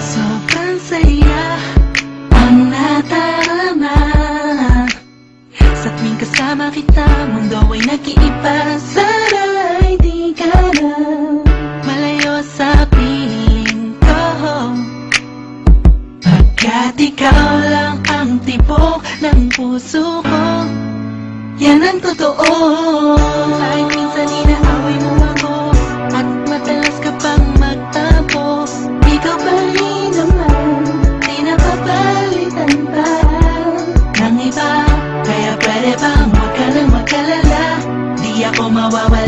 Sobrang saya ang nadarama sa tuwing kasama kita. Mundo ay nag-iiba, sana'y di ka na malayo sa piling ko, pagkat ikaw lang ang tibok ng puso ko. Yan ang totoo. Kahit minsan inaaway mo ako at madalas ka pang magtapo, ikaw pa rin naman, di napapalitan pa ng iba. Kaya pwede bang huwag ka nang mag-alala, di ako mawawala